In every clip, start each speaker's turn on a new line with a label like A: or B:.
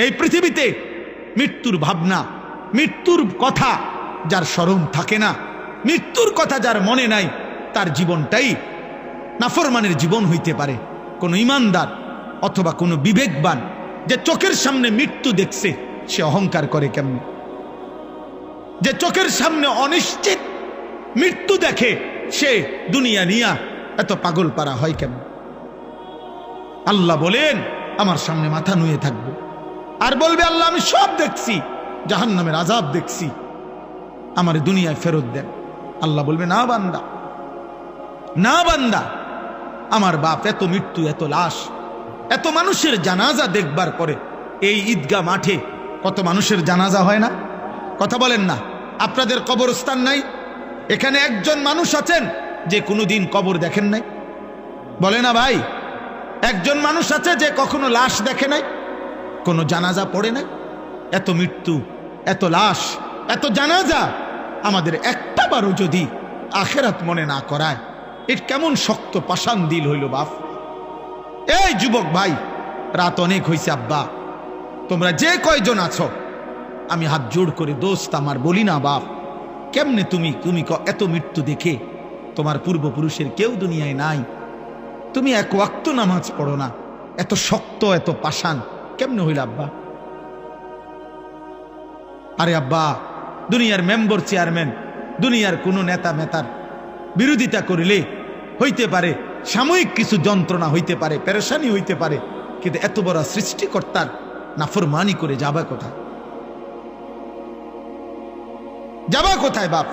A: এই পৃথিবীতে মৃত্যুর ভাবনা, মৃত্যুর কথা যার স্মরণ থাকে না, মৃত্যুর কথা যার মনে নাই, তার জীবনটাই নাফরমানের জীবন হইতে পারে। কোনো ইমানদার অথবা কোনো বিবেকবান যে চোখের সামনে মৃত্যু দেখছে, সে অহংকার করে কেমনে? যে চোখের সামনে অনিশ্চিত মৃত্যু দেখে, সে দুনিয়া নিয়া এত পাগল পারা হয় কেমন? আল্লাহ বলেন আমার সামনে মাথা নুয়ে থাকবে আর বলবে আল্লাহ আমি সব দেখছি, জাহান্নামের আযাব দেখছি, আমার দুনিয়ায় ফেরত দেন। আল্লাহ বলবে না বান্দা, না বান্দা, আমার বাপ এত মৃত্যু, এত লাশ, এত মানুষের জানাজা দেখবার পরে এই ঈদগাহ মাঠে কত মানুষের জানাজা হয় না? কথা বলেন না? আপনাদের কবরস্থান নাই? এখানে একজন মানুষ আছেন যে কোনোদিন কবর দেখেন নাই? বলে না ভাই? একজন মানুষ আছে যে কখনো লাশ দেখে নাই, কোনো জানাজা পড়ে নাই? এত মৃত্যু, এত লাশ, এত জানাজা, আমাদের একটা বারও যদি আখেরাত মনে না করায়, এর কেমন শক্ত পাষাণ দিল হইল বাপ। এই যুবক ভাই, রাত অনেক হয়েছে আব্বা, তোমরা যে কয়জন আছো আমি হাত জোড় করে দোস্ত আমার বলি না বাপ, কেমনে তুমি এত মৃত্যু দেখে, তোমার পূর্বপুরুষের কেউ দুনিয়ায় নাই, তুমি এক ওয়াক্ত নামাজ পড়ো না, এত শক্ত, এত পাষাণ কেমনে হইল আব্বা? আরে আব্বা, দুনিয়ার মেম্বার, চেয়ারম্যান, দুনিয়ার কোনো নেতা মেতার বিরোধিতা করিলে হইতে পারে সাময়িক কিছু যন্ত্রণা হইতে পারে, পেরেশানি হইতে পারে, কিন্তু এত বড় সৃষ্টিকর্তার নাফরমানি করে যাবা কোথায়? যাবা কোথায় বাপ?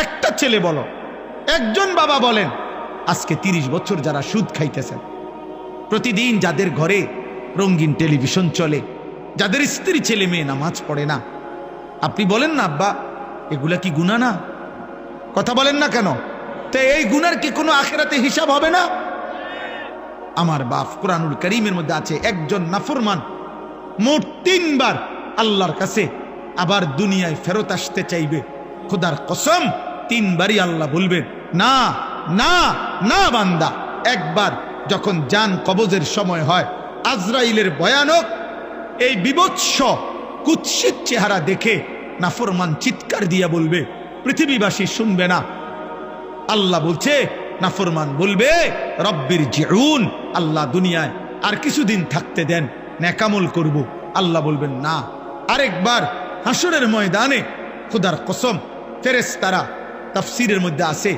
A: একটা ছেলে বলো, একজন বাবা বলেন আজকে 30 বছর যারা সুদ খাইতেছেন, প্রতিদিন যাদের ঘরে রঙিন টেলিভিশন চলে, যাদের স্ত্রী ছেলে মেয়ে নামাজ পড়ে না, আপনি বলেন না আব্বা এগুলা কি গুনাহ না? কথা বলেন না কেন? তো এই গুনার কি কোনো আখিরাতে হিসাব হবে না? আমার বাপ, কুরআনুল কারীমের মধ্যে আছে একজন নাফরমান মোট 3 বার আল্লাহর কাছে আবার দুনিয়ায় ফেরত আসতে চাইবে। খোদার কসম 3 বারই আল্লাহ বলবেন না না না বান্দা। একবার যখন জান কবজের সময় হয়, আজরাইলের ভয়ানক এই বিভৎস কুৎসিত চেহারা দেখে নাফরমান চিৎকার দিয়া বলবে, পৃথিবীবাসী শুনবে না। আল্লাহ বলছে, নাফরমান বলবে রব্বির জিউন, আল্লাহ দুনিয়ায় আর কিছুদিন থাকতে দেন, নেকামল করব। আল্লাহ বলবেন না। আরেকবার হাসরের ময়দানে খোদার কসম ফেরেশতারা, তাফসীরের মধ্যে আছে